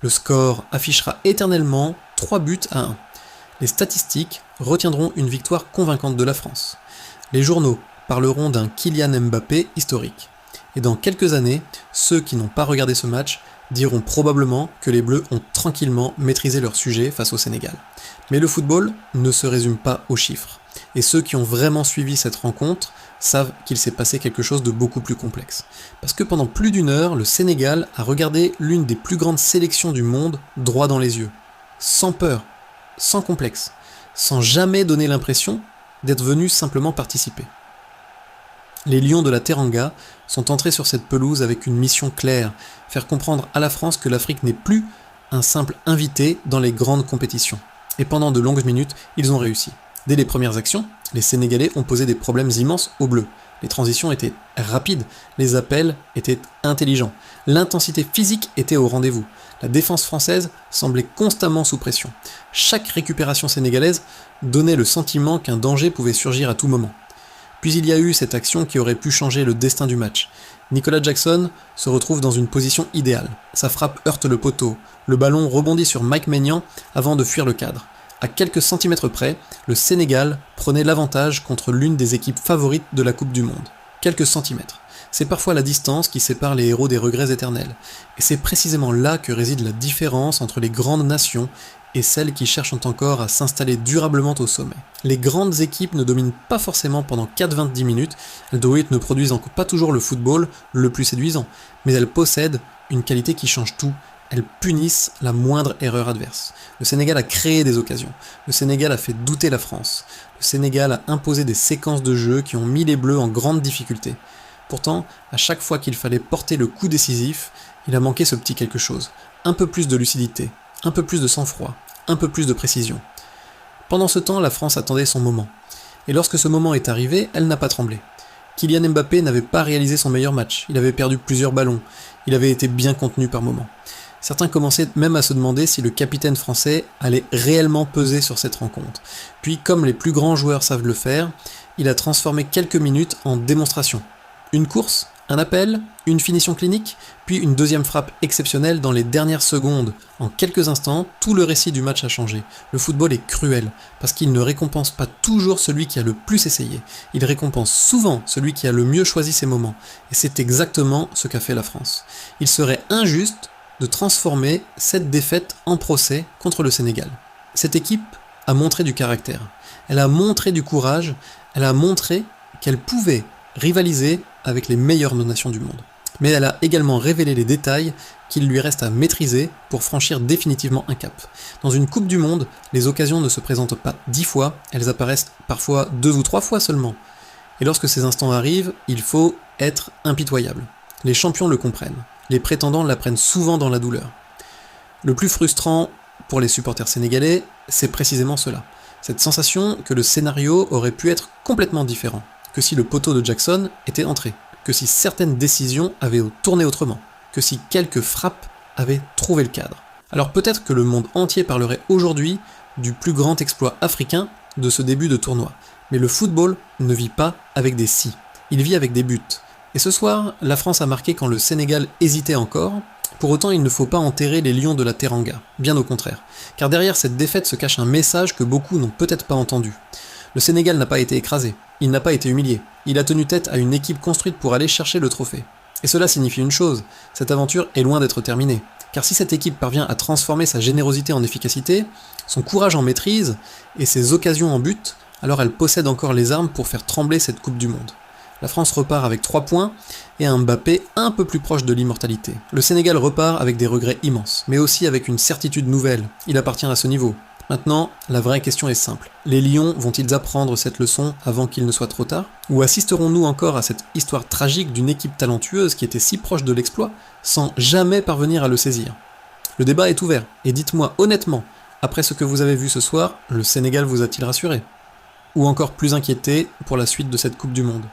Le score affichera éternellement 3 buts à 1. Les statistiques retiendront une victoire convaincante de la France. Les journaux parleront d'un Kylian Mbappé historique. Et dans quelques années, ceux qui n'ont pas regardé ce match diront probablement que les Bleus ont tranquillement maîtrisé leur sujet face au Sénégal. Mais le football ne se résume pas aux chiffres. Et ceux qui ont vraiment suivi cette rencontre savent qu'il s'est passé quelque chose de beaucoup plus complexe. Parce que pendant plus d'une heure, le Sénégal a regardé l'une des plus grandes sélections du monde droit dans les yeux. Sans peur, sans complexe, sans jamais donner l'impression d'être venu simplement participer. Les Lions de la Teranga sont entrés sur cette pelouse avec une mission claire, faire comprendre à la France que l'Afrique n'est plus un simple invité dans les grandes compétitions. Et pendant de longues minutes, ils ont réussi. Dès les premières actions, les Sénégalais ont posé des problèmes immenses aux Bleus. Les transitions étaient rapides, les appels étaient intelligents, l'intensité physique était au rendez-vous. La défense française semblait constamment sous pression. Chaque récupération sénégalaise donnait le sentiment qu'un danger pouvait surgir à tout moment. Puis il y a eu cette action qui aurait pu changer le destin du match. Nicolas Jackson se retrouve dans une position idéale. Sa frappe heurte le poteau. Le ballon rebondit sur Mike Maignan avant de fuir le cadre. À quelques centimètres près, le Sénégal prenait l'avantage contre l'une des équipes favorites de la Coupe du Monde. Quelques centimètres. C'est parfois la distance qui sépare les héros des regrets éternels. Et c'est précisément là que réside la différence entre les grandes nations et celles qui cherchent encore à s'installer durablement au sommet. Les grandes équipes ne dominent pas forcément pendant 4-20 minutes, elles ne produisent encore pas toujours le football le plus séduisant, mais elles possèdent une qualité qui change tout, elles punissent la moindre erreur adverse. Le Sénégal a créé des occasions, le Sénégal a fait douter la France, le Sénégal a imposé des séquences de jeu qui ont mis les Bleus en grande difficulté. Pourtant, à chaque fois qu'il fallait porter le coup décisif, il a manqué ce petit quelque chose, un peu plus de lucidité, un peu plus de sang-froid, un peu plus de précision. Pendant ce temps, la France attendait son moment. Et lorsque ce moment est arrivé, elle n'a pas tremblé. Kylian Mbappé n'avait pas réalisé son meilleur match, il avait perdu plusieurs ballons, il avait été bien contenu par moments. Certains commençaient même à se demander si le capitaine français allait réellement peser sur cette rencontre. Puis, comme les plus grands joueurs savent le faire, il a transformé quelques minutes en démonstration. Une course, un appel, une finition clinique, puis une deuxième frappe exceptionnelle dans les dernières secondes. En quelques instants, tout le récit du match a changé. Le football est cruel, parce qu'il ne récompense pas toujours celui qui a le plus essayé. Il récompense souvent celui qui a le mieux choisi ses moments. Et c'est exactement ce qu'a fait la France. Il serait injuste de transformer cette défaite en procès contre le Sénégal. Cette équipe a montré du caractère, elle a montré du courage, elle a montré qu'elle pouvait rivaliser avec les meilleures nations du monde. Mais elle a également révélé les détails qu'il lui reste à maîtriser pour franchir définitivement un cap. Dans une Coupe du Monde, les occasions ne se présentent pas 10 fois, elles apparaissent parfois 2 ou 3 fois seulement. Et lorsque ces instants arrivent, il faut être impitoyable. Les champions le comprennent. Les prétendants l'apprennent souvent dans la douleur. Le plus frustrant pour les supporters sénégalais, c'est précisément cela. Cette sensation que le scénario aurait pu être complètement différent, que si le poteau de Jackson était entré, que si certaines décisions avaient tourné autrement, que si quelques frappes avaient trouvé le cadre. Alors peut-être que le monde entier parlerait aujourd'hui du plus grand exploit africain de ce début de tournoi, mais le football ne vit pas avec des si, il vit avec des buts. Et ce soir, la France a marqué quand le Sénégal hésitait encore. Pour autant, il ne faut pas enterrer les Lions de la Teranga, bien au contraire, car derrière cette défaite se cache un message que beaucoup n'ont peut-être pas entendu. Le Sénégal n'a pas été écrasé, il n'a pas été humilié, il a tenu tête à une équipe construite pour aller chercher le trophée. Et cela signifie une chose, cette aventure est loin d'être terminée, car si cette équipe parvient à transformer sa générosité en efficacité, son courage en maîtrise et ses occasions en but, alors elle possède encore les armes pour faire trembler cette Coupe du Monde. La France repart avec 3 points et un Mbappé un peu plus proche de l'immortalité. Le Sénégal repart avec des regrets immenses, mais aussi avec une certitude nouvelle, il appartient à ce niveau. Maintenant, la vraie question est simple. Les Lions vont-ils apprendre cette leçon avant qu'il ne soit trop tard? Ou assisterons-nous encore à cette histoire tragique d'une équipe talentueuse qui était si proche de l'exploit, sans jamais parvenir à le saisir? Le débat est ouvert, et dites-moi honnêtement, après ce que vous avez vu ce soir, le Sénégal vous a-t-il rassuré? Ou encore plus inquiété pour la suite de cette Coupe du Monde?